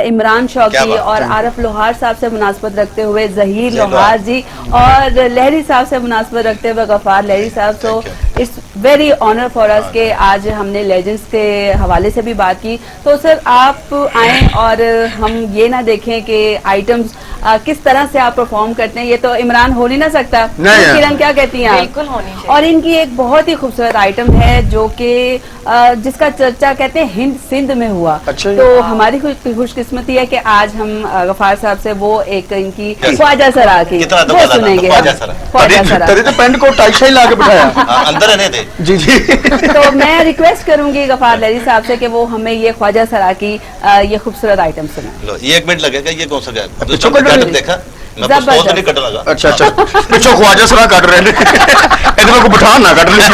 इमरान शौकी, और आरफ लोहार साहब से मुनासबत रखते हुए ज़हीर लोहार जी, और लहरी साहब से मुनासबत रखते हुए गफार लहरी साहब। So it's very honour for us के आज हमने लेजेंड्स के हवाले से भी बात की। तो सर आप आएँ और हम ये ना देखें कि आइटम्स किस तरह से आप परफॉर्म करते हैं, ये तो इमरान हो नहीं ना सकता। किरण क्या कहती हैं? बिल्कुल होनी चाहिए। और इनकी एक बहुत ही खूबसूरत आइटम है जो कि जिसका चर्चा कहते हैं हिंद सिंध में हुआ। अच्छा। तो हमारी खुशकिस्मती है कि आज हम गफार साहब से वो एक इनकी ख्वाजा सरा की वो सुनेंगे। ख्वाजा सरा तभी तो पेंट को टाई शाई ला के बिठाया अंदर रहने दे। जी जी। तो मैं रिक्वेस्ट करूंगी गफार लहरी साहब से कि वो हमें ये ख्वाजा सरा की ये खूबसूरत आइटम सुनाए। लो ये 1 मिनट लगेगा, ये कौन सा गायब देखा मैं तो सोच नहीं कट लगा। अच्छा अच्छा पिछो ख्वाजा सरा कट रहे ने इधर को पठान ना कट ले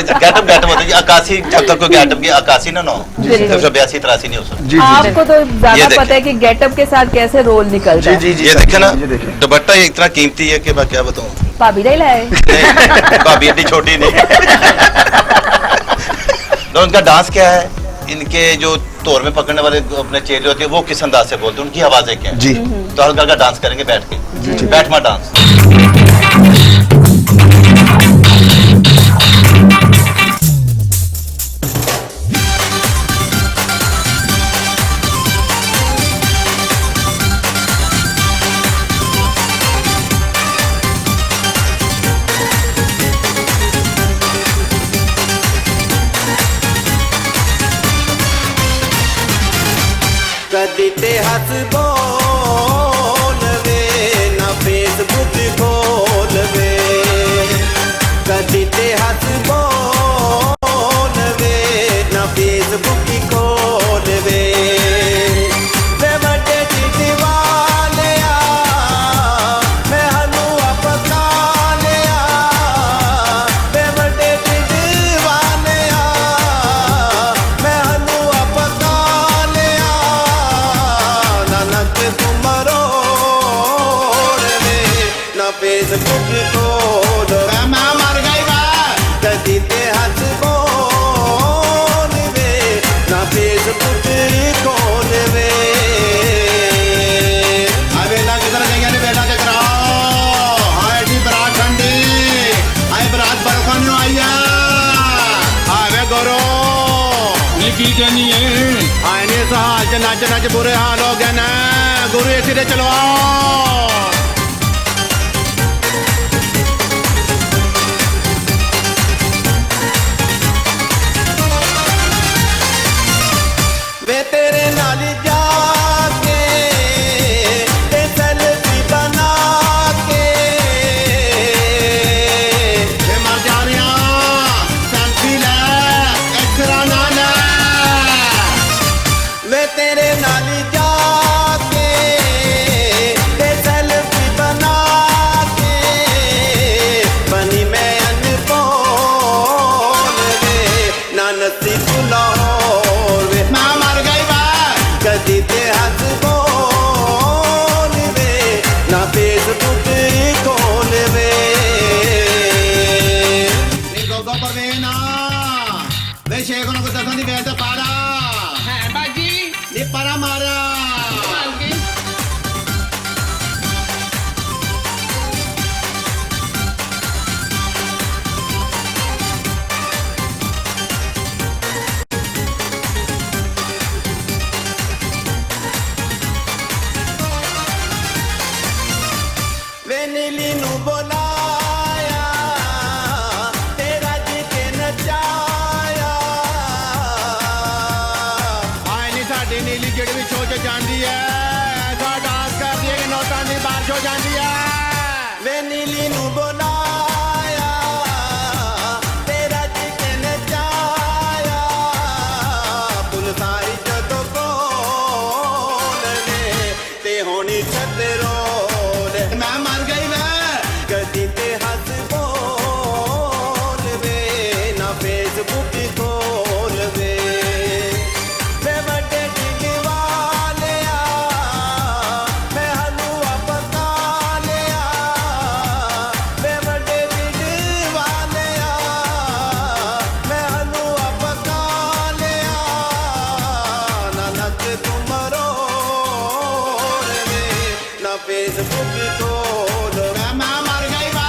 गेटअप होता है अकासी, जब तक कोई गेटअप की अकासी ना हो 182 83 नहीं हो सकता। आपको तो ज्यादा पता है कि गेटअप के साथ कैसे रोल निकलता है। जी ये देखे ना, दुपट्टा ये इतना कीमती है कि मैं क्या बताऊं। भाभी नहीं लाए भाभी इतनी छोटी नहीं। तो उनका डांस क्या है, इनके जो तोर में पकड़ने वाले अपने चेहरे होते हैं वो किस अंदाज से बोलते हैं, उनकी आवाजें क्या है जी। तो हल्का हल्का डांस करेंगे बैठ के, बैठ मा डांस। कदी ते हस बोल वे ना फेसबुक खोल वे, कदी ते हस बोल वे ना फेसबुक खोल वे, वे बड़े दीवाने आ मैं हनु अपना लिया, वे बड़े दीवाने आ मैं हनु अपना लिया, नानक तुमरो ना फेसबुक खोल मैं मर गई बा कदी ते हंस बोल वे ना फेसबुक खोल वे। अबे ना किधर गई ने बेटा चकराओ हाय जी बरात ठंडी आए बरात बरखानी आई है आवे गोरो की कहनी है आए ने सहाल च नच नच बुरे हाल हो गए ना गुरु इसी दे चलवाओ। वे तेरे नाल जाके ते सेल्फी बना के वे मर जा रहा सेल्फी ले एक्सरा ना ले, वे तेरे नाल जाके ते सेल्फी बना के बनी मैं अनमोल वे ना नसीब लाहौर वे मैं मर गई बा कदी ते हंस बोल वे ना फेसबुक खोल वे। नी गोगो परवेना वे शेख को दसन दी बेत पारा है बाजी नी पारा मारा वे नीली नू बुलाया तेरा जी के नचाया आए नी साडी नीली जेड़ी भी शो च जांदी है ऐसा डांस कर दिए कि नोटां दी बारिश हो जांदी है। वे नीली नू बुलाया तेरा जी के नचाया पुल सारी जदों कोल ने ते होनी छतरो मैं मर गई मैं कदी ते हंस बोल वे ना फेसबुक खोल वे, वे बड़े दीवाने आ मैं हनु अपना लिया, वे बड़े दीवाने आ मैं हनु अपना लिया, नानक तुमरो वे ना फेसबुक खोल मैं मर गई बा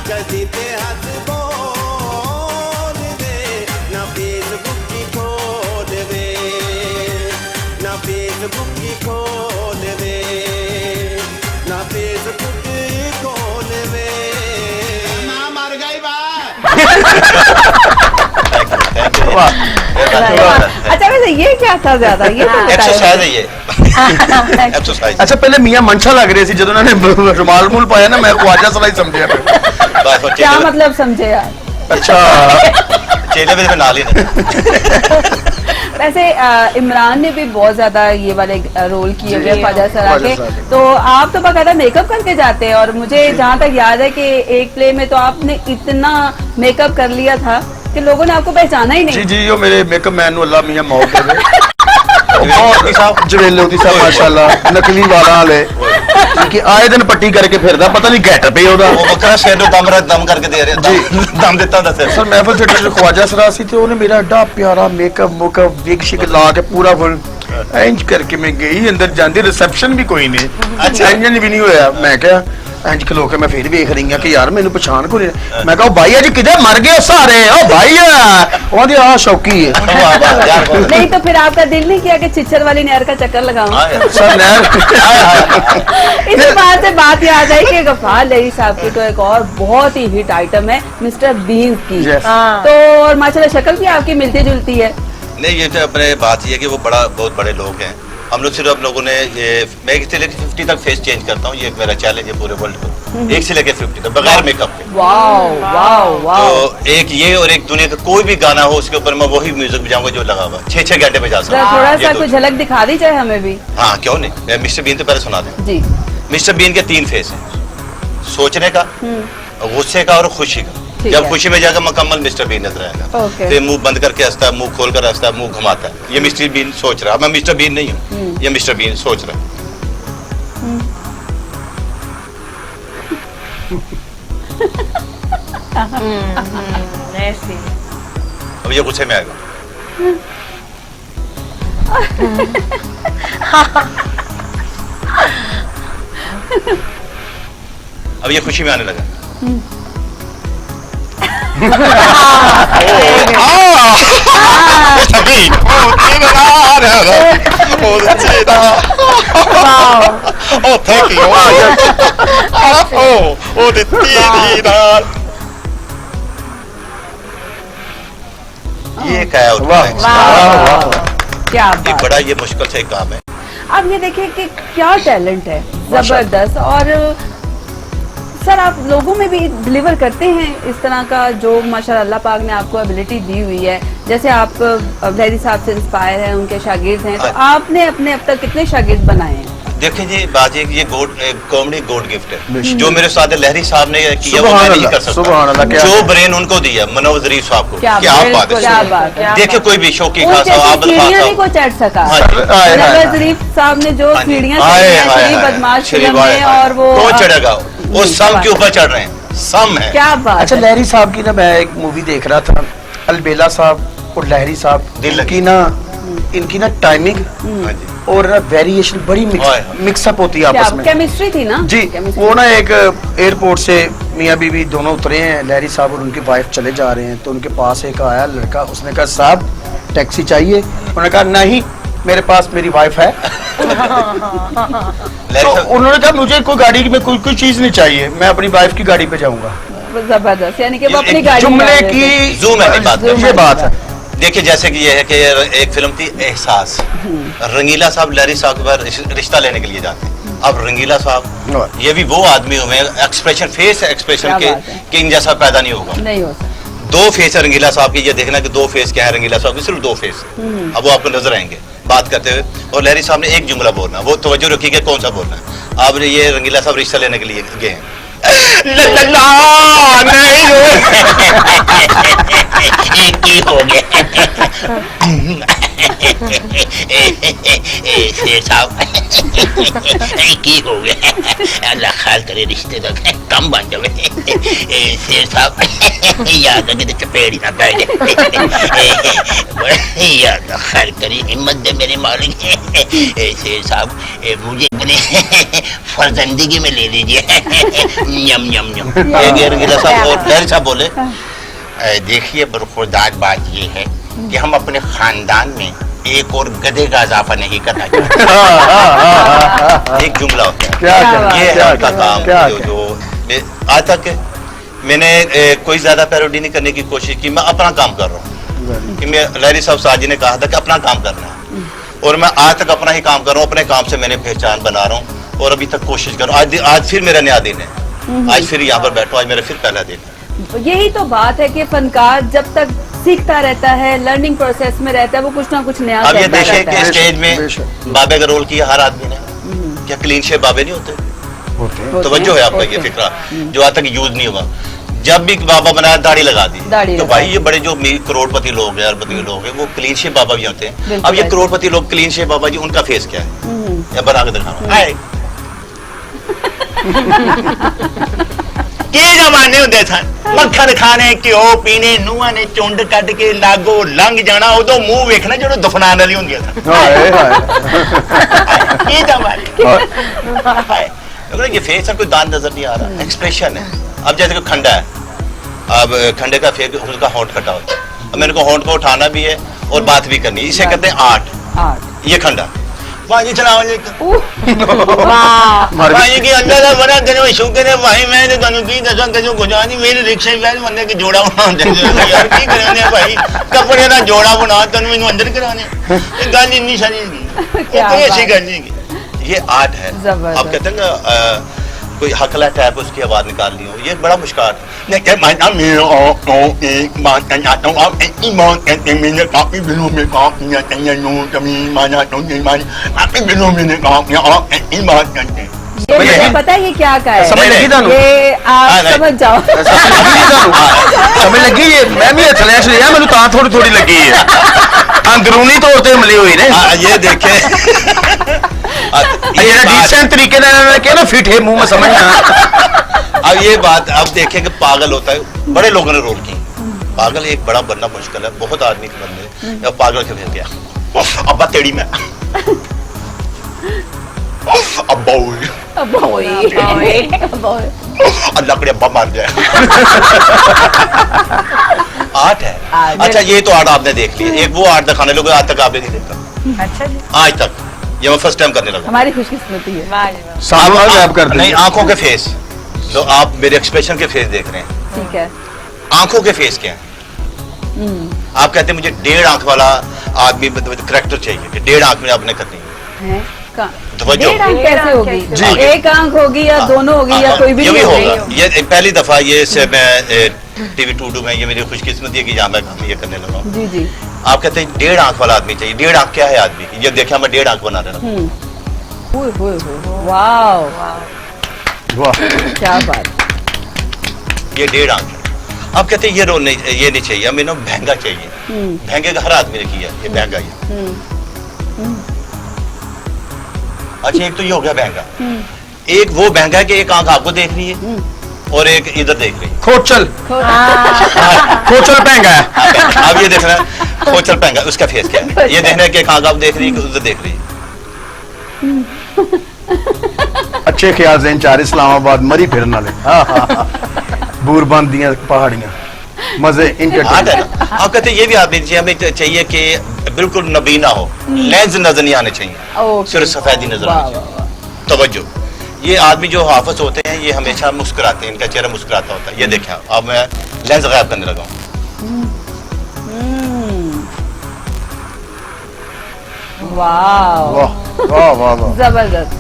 कदी ते हंस बोल वे ना फेसबुक खोल वे ना फेसबुक खोल वे ना फेसबुक खोल वे मैं मर गई बा। अच्छा वैसे ये क्या था ज्यादा ये तो बताइए। एक्सरसाइज है ये एक्सरसाइज। अच्छा पहले मियां मनशा लग रहे थे जब उन्होंने रुमाल मूल पाया ना मैं ख्वाजा सरा ही समझिया क्या मतलब समझे यार। अच्छा चेले में नाल ही नहीं वैसे इमरान ने भी बहुत ज्यादा ये वाले रोल किए हुए हैं ख्वाजा सरा के, तो आप तो बाकायदा मेकअप करके जाते हैं, और मुझे जहाँ तक याद है कि एक प्ले में तो आपने इतना मेकअप कर लिया था कि लोगों ने आपको पहचाना ही नहीं। जी जी, यो मेरे मेकअप मैन नु अल्लाह मियां मौत देवे जवेले होती साहब माशाल्लाह नकली वाला वाले कि आए दिन पट्टी करके फिरदा, पता नहीं गेटअप है ओदा, वो बकरा शेर दम करके दे रहे जी दम देता था सर। महफिल थिएटर में ख्वाजा सरा सी ते ओने मेरा एडा प्यारा मेकअप विग शिग ला के पूरा फुल इंज करके मैं गई, अंदर जांदी रिसेप्शन भी कोई नहीं, अच्छा इंजन भी नहीं होया। मैं क्या इंज खलो के मैं फिर वेख रही कि यार मैनू पछाण को नहीं, मैं कहा भाई अज किधर मर गए सारे, ओ भाई ओदी आ शौकी है। नहीं तो फिर आपका दिल नहीं किया कि चिच्चर वाली नहर का चक्कर लगाऊं? सर नहर इसी बात से बात याद आई कि गफ्फार लहरी साहब की तो एक और बहुत ही हिट आइटम है मिस्टर बीन की, तो और माशाल्लाह शक्ल भी आपकी मिलती जुलती है। नहीं, ये तो अपने बात ये है कि वो बहुत बड़े लोग हैं। हम लोग सिर्फ हम लोगों ने ये, मैं 1 से लेकर 50 तक फेस चेंज करता हूँ, ये मेरा चैलेंज है पूरे वर्ल्ड को, 1 से लेकर 50 तक बगैर मेकअप के। तो एक ये और एक दुनिया का कोई भी गाना हो उसके ऊपर मैं वही म्यूजिक बजाऊंगा जो लगा हुआ 6 घंटे बजा सकता हूँ। थोड़ा सा कुछ झलक दिखा दी जाए हमें भी। हाँ क्यों नहीं, मैं मिस्टर बीन तो पहले सुना दें जी। मिस्टर बीन के 3 फेस हैं, सोचने का, गुस्से का और खुशी का। जब खुशी में जाकर मुकम्मल मिस्टर बीन नजर आएगा, फिर मुंह बंद करके हंसता है, मुंह खोल कर हंसता है, मुंह घुमाता है, ये मिस्टर बीन सोच रहा है। मैं मिस्टर बीन नहीं हूँ, ये मिस्टर बीन सोच रहा है। अब ये गुस्से में आएगा। अब ये खुशी में आने लगा। ये क्या होता है? क्या एक बड़ा ये मुश्किल से काम है। अब ये देखिए कि क्या टैलेंट है, जबरदस्त। और सर आप लोगों में भी डिलीवर करते हैं इस तरह का जो माशाल्लाह अल्लाह पाक ने आपको एबिलिटी दी हुई है। जैसे आप लहरी साहब से इंस्पायर हैं, उनके शागिर्द हैं, तो आपने अपने अब तक कितने शागिर्द बनाए हैं? देखिए जी बात ये कॉमेडी गॉड गिफ्ट है जो मेरे साथ लहरी साहब ने किया, वो मैं नहीं कर सकता। जो ब्रेन उनको दिया मनोज जरीफ साहब को, क्या बात है। देखिए कोई भी शौकी खासा नहीं को चढ़ सका, मनोज जरीफ साहब ने जो सीढ़ियां बदमाश फिल्म में, और वो कौन चढ़ेगा, वो सम के ऊपर चढ़ रहे हैं, सम है। क्या बात। अच्छा लहरी साहब की ना मैं एक मूवी देख रहा था, अलबेला साहब और लहरी साहब इनकी ना टाइमिंग और वेरिएशन बड़ी मिक्सअप होती है आपस में, केमिस्ट्री थी ना जी। वो ना एक एयरपोर्ट से मियाँ बीवी दोनों उतरे हैं, लहरी साहब और उनकी वाइफ चले जा रहे हैं, तो उनके पास एक आया लड़का, उसने कहा साहब टैक्सी चाहिए, उन्होंने कहा नहीं मेरे पास मेरी वाइफ है। तो उन्होंने कहा मुझे कोई गाड़ी में कोई चीज नहीं चाहिए, मैं अपनी वाइफ की गाड़ी पे जाऊंगा। जबरदस्त, यानी कि वो अपनी गाड़ी जुमले की जूम है, ये बात है। देखिए जैसे कि ये है कि एक फिल्म थी एहसास, रंगीला साहब लहरी साहब के पास रिश्ता लेने के लिए जाते हैं। अब रंगीला साहब ये भी वो आदमी हुए एक्सप्रेशन, फेस एक्सप्रेशन के किंग जैसा पैदा नहीं होगा, नहीं हो सकता। 2 फेस है रंगीला साहब की, ये देखना कि 2 फेस क्या है रंगीला साहब की, सिर्फ 2 फेस। अब वो आपको नजर आएंगे बात करते हुए, और लहरी साहब ने एक जुमला बोलना, वो तवज्जो रखिएगा कौन सा बोलना है। अब ये रंगीला साहब रिश्ता लेने के लिए गए हैं, एक ही हो गया शेर साहब, एक ही हो गया, अल्लाह ख्याल करे रिश्ते तो कम बन जाए शेर साहब, याद रखे तो चपेट ही ना बैठे, याद ख्याल करे, हिम्मत दे मेरे मालिक शेर साहब, मुझे अपने फर्जंदगी में ले लीजिए। यम यम यम। रंगीला साहब और लहरी साहब बोले देखिए बरखुरदार बात ये है कि हम अपने खानदान में एक और गधे का इजाफा नहीं करना चाहते। एक जुमला होता है, ये है उनका काम। जो आज तक मैंने कोई ज्यादा पैरोडी नहीं करने की कोशिश की, मैं अपना काम कर रहा हूँ। कि मैं लहरी साहब साजी ने कहा था कि अपना काम करना है, और मैं आज तक अपना ही काम कर रहा हूँ, अपने काम से मैंने पहचान बना रहा हूँ, और अभी तक कोशिश कर रहा हूँ। आज फिर मेरा नया दिन है, आज फिर यहाँ पर बैठो, आज मेरा फिर पहला दिन है। यही तो बात है कि फनकार जब तक सीखता रहता है, लर्निंग प्रोसेस में रहता है, वो कुछ ना कुछ नया अब ये करता देखिए रहता कि है। स्टेज में बाबे का रोल किया हर आदमी ने, क्या क्लीन शेव बाबे नहीं होते? तवज्जो है आपका ये फिक्रा जो आज तक यूज नहीं हुआ। जब भी बाबा बनाया दाढ़ी लगा दी, तो भाई ये बड़े जो करोड़पति लोग हैं, अरबपति के लोग हैं, वो क्लीन शेव बाबा भी होते हैं। अब ये करोड़पति लोग क्लीन शेव बाबा जी, उनका फेस क्या है? या बना के दिखाना के जमाने होंदे सन, मक्खन खाने, घ्यो पीने, नूहां ने चुंड कट के लागो लंघ जाना, उदों मुंह वेखना जो दफनाने वाली होंदियां सन। के जमाने ये फेस है, कोई दांत नजर नहीं आ रहा, एक्सप्रेशन है। अब जैसे कि खंडा है, अब खंडे का फेस, उसका होंठ कटा होता है, अब मेरे को होंठ को उठाना भी है और बात भी करनी है, इसे कहते हैं आर्ट। ये खंडा भाई चलाओ भाई की अंदर का बड़ा तेरे शुक्र है भाई, मैं तो तनु की दसा तेजो गुजारी मेरे रिक्शे में बंदे की जोड़ा बना यार की कराने भाई, कपड़े का जोड़ा बना तनु मैंने अंदर कराने, गल इतनी सारी ऐसी करनी की। ये आर्ट है। आप कहते हैं ना कोई हकला टाइप उसकी आवाज निकालनी हो, ये बड़ा मुश्किल मुझे पता है ये क्या का है, समझ लगी थानू? ये आप समझ जाओ। समझ लगी? ये मैं भी फ्लैश लिया, मैंने कहा थोड़ी थोड़ी लगी है, अंदरूनी तौर पे मिली हुई ने। ये देखे डिसेंट तरीके ना फिट है मुंह में, समझना। अब ये बात अब देखें कि पागल होता है, बड़े लोगों ने रोल की। पागल एक बड़ा बनना मुश्किल है, बहुत आदमी के बनने, अब पागल के भेज गया अब्बा तेड़ी में लकड़ी अब्बा मार जाए। आर्ट है। अच्छा ये तो आर्ट आपने देख लिया, एक वो आर्ट दिखाने लोग आज तक आपने नहीं देखा। अच्छा जी, आज तक ये मैं फर्स्ट टाइम करने लगा। हमारी खुशकिस्मती है। आप कर नहीं, आंखों के फेस, तो आप मेरे एक्सप्रेशन के फेस देख रहे हैं, ठीक है। आंखों के फेस क्या है? आप कहते हैं मुझे 1.5 आंख वाला आदमी करेक्टर चाहिए, कि 1.5 आंख में आपने करनी है। 1.5 आंख कैसे होगी? एक आंख होगी या दोनों होगी या कोई भी नहीं होगा। ये पहली दफा ये से मैं TV 2 में, ये मेरी खुशकिस्मती है कि जहाँ मैं काम ये करने लगा हूँ। जी जी। आप कहते हैं 1.5 आंख वाला आदमी चाहिए। 1.5 आंख क्या है आदमी? ये देखा मैं 1.5 आंख बना रहा हूँ। वाह वाह, क्या बात। ये 1.5 आंख है। आप कहते हैं ये रोल नहीं, ये नहीं चाहिए, हमें ना महंगा चाहिए। महंगे का हर आदमी ने किया, ये महंगा ही। अच्छा एक तो ये हो गया महंगा, एक वो महंगा है कि एक आंख आपको देख रही है और एक इधर देख रही है। खोचल खोचल महंगा है। अब ये देखना खोचल महंगा, उसका फेस क्या है? ये देखना है कि एक आंख आप देख रही है, उधर देख रही है। अच्छे ख्याल से चार इस्लामाबाद मरी फिरन वाले, बूरबंद दियां पहाड़ियां, मजे इनके। आप कहते हैं ये भी आदमी चाहिए, हमें चाहिए कि बिल्कुल नबीना हो, लेंस नजर नहीं आने चाहिए, सिर्फ सफेदी नजर आनी चाहिए। तवज्जो, ये आदमी जो हाफिज होते हैं ये हमेशा मुस्कुराते हैं, इनका चेहरा मुस्कुराता होता है। ये देखें, अब मैं लेंस गायब करने लगा हूँ। वाह, जबरदस्त।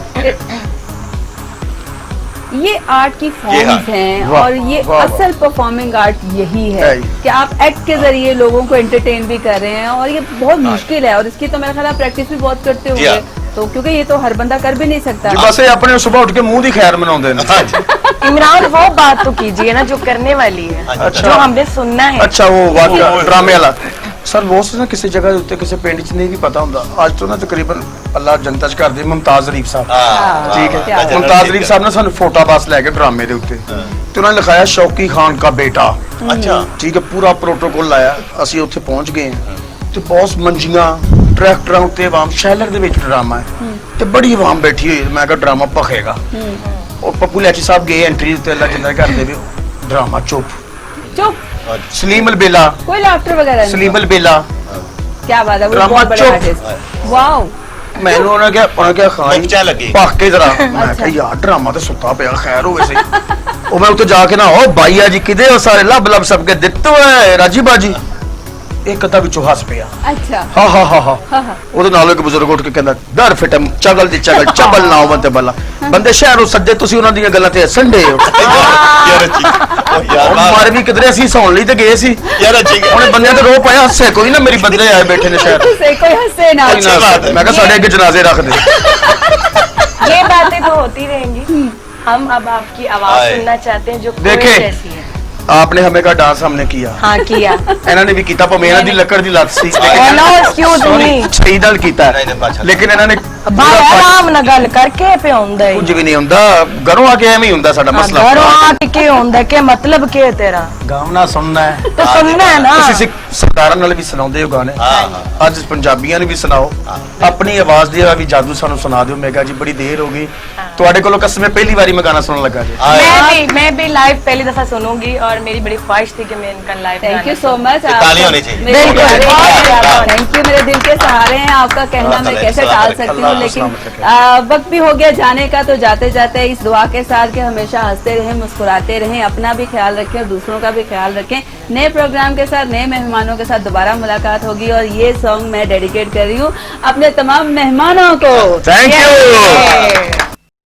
ये आर्ट की फॉर्म्स हैं और ये असल परफॉर्मिंग आर्ट यही है कि आप एक्ट के जरिए लोगों को एंटरटेन भी कर रहे हैं, और ये बहुत मुश्किल है, और इसकी तो मेरा ख्याल प्रैक्टिस भी बहुत करते होंगे, तो क्योंकि ये तो हर बंदा कर भी नहीं सकता। बस अपने सुबह उठ के मुंह दी खैर मनाते हैं। इमरान वो बात तो कीजिए ना जो करने वाली है, जो हमने सुनना है। अच्छा वो ड्रामे वाला सर, वो ना किसी जगह उत्ते किसी पिंड च नहीं भी पता होंदा। आज तो ना तकरीबन अल्लाह जनता च कर दे मुमताज रीफ साहब, ठीक है, मुमताज रीफ साहब ने सानू फोटो पास लेके ड्रामे दे उत्ते ते उन्होंने लिखाया शौकी खान का बेटा। अच्छा ठीक है, पूरा प्रोटोकॉल लाया, असि उत्थे पहुंच गए ते बहुत मंजियां ट्रैक्टरां उत्ते आवाम शैलर दे विच ड्रामा है ते बड़ी आवाम बैठी हुई। मैं कहा ड्रामा भखेगा, और पप्पू लैची साहब गए एंट्री ते अल्लाह जिंदा कर दे ड्रामा चुप। सलीम अलबेला, कोई लाफ्टर वगैरह नहीं। सलीम अलबेला, क्या बात है, वो बहुत बड़ा आर्टिस्ट। वाओ, मैंने उन्होंने क्या खाई भख के जरा, मैं कहा यार ड्रामा तो सुता पिया, खैर होवे सही। ओ मैं उत्ते जाके ना ओ भाईया जी किदे ओ सारे लब लब सबके दित्तो है राजी बाजी, एक कथा विचों हस पिया। अच्छा हा ओदे नाल एक बुजुर्ग उठ के कहंदा दर फिटम चगल दी चगल चबल ना होवे ते बला, बंदे शहरों सज्जे तुसी उन्हां दी गल्लां ते संडे हो। यार ਮਾਰੇ ਵੀ ਕਿਧਰੇ ਅਸੀਂ ਸੌਣ ਲਈ ਤੇ ਗਏ ਸੀ यार ठीक है ਉਹਨੇ ਬੰਦਿਆਂ ਤੇ ਰੋ ਪਾਇਆ, ਹੱਸੇ ਕੋਈ ਨਾ, ਮੇਰੀ ਬੰਦੇ ਆਏ ਬੈਠੇ ਨੇ ਸ਼ਾਇਦ। से कोई हंसे ना। ਕੋਈ ਨਾ ਹੱਸੇ। ਮੈਂ ਕਿਹਾ ਸਾਡੇ ਅੱਗੇ ਜਨਾਜ਼ੇ ਰੱਖ ਦੇ। ये बातें तो होती रहेंगी। हम अब आपकी आवाज आए। सुनना चाहते हैं जो कोयल देखे। जैसी है। आपने हमें का डांस हमने किया। हाँ किया। ਇਹਨਾਂ ਨੇ ਵੀ ਕੀਤਾ, ਭਾਵੇਂ ਇਹਨਾਂ ਦੀ ਲੱਕੜ ਦੀ ਲੱਤ ਸੀ, Oh no, excuse me। ਸਹੀ ਨਾਲ ਕੀਤਾ, नहीं नहीं बादशाह ਲੇਕਿਨ ਇਹਨਾਂ ਨੇ भाई आराम ना गल करके पे ਹੁੰਦਾ है। ਕੁਝ ਵੀ ਨਹੀਂ ਹੁੰਦਾ, ਘਰੋਂ ਆ ਕੇ ਐਵੇਂ ਹੀ ਹੁੰਦਾ ਸਾਡਾ ਮਸਲਾ। घरों आके के ਹੁੰਦਾ के मतलब के तेरा ਗਾਉਣਾ ਸੁਣਨਾ ਹੈ तो सुनना है ना। ਤੁਸੀਂ ਸਿੱਖ ਸਰਦਾਰਾਂ ਨਾਲ ਵੀ ਸੁਣਾਉਂਦੇ ਹੋ ਗਾਣੇ, ਅੱਜ ਪੰਜਾਬੀਆਂ ਨੂੰ ਵੀ ਸੁਣਾਓ, ਆਪਣੀ ਆਵਾਜ਼ ਦੀ ਵੀ ਜਾਦੂ ਸਾਨੂੰ ਸੁਣਾ ਦਿਓ। ਮੇਗਾ ਜੀ ਬੜੀ ਦੇਰ ਹੋ ਗਈ ਤੁਹਾਡੇ ਕੋਲੋਂ, ਕਸਮ ਹੈ ਪਹਿਲੀ ਵਾਰੀ ਮੈਂ ਗਾਣਾ ਸੁਣਨ ਲੱਗਾ ਜੀ। मैं भी लाइव पहली दफा सुनूंगी और मेरी बड़ी ख्वाहिश थी कि मैं इनका live thank you so much. ताली होनी चाहिए। थैंक यू, मेरे दिल के सहारे हैं। आपका कहना मैं कैसे टाल सकती हूँ, लेकिन वक्त भी हो गया जाने का, तो जाते जाते इस दुआ के साथ कि हमेशा हंसते रहें, मुस्कुराते रहें, अपना भी ख्याल रखें और दूसरों का भी ख्याल रखें। नए प्रोग्राम के साथ, नए मेहमानों के साथ दोबारा मुलाकात होगी और ये सॉन्ग मैं डेडिकेट कर रही हूँ अपने तमाम मेहमानों को। Thank you.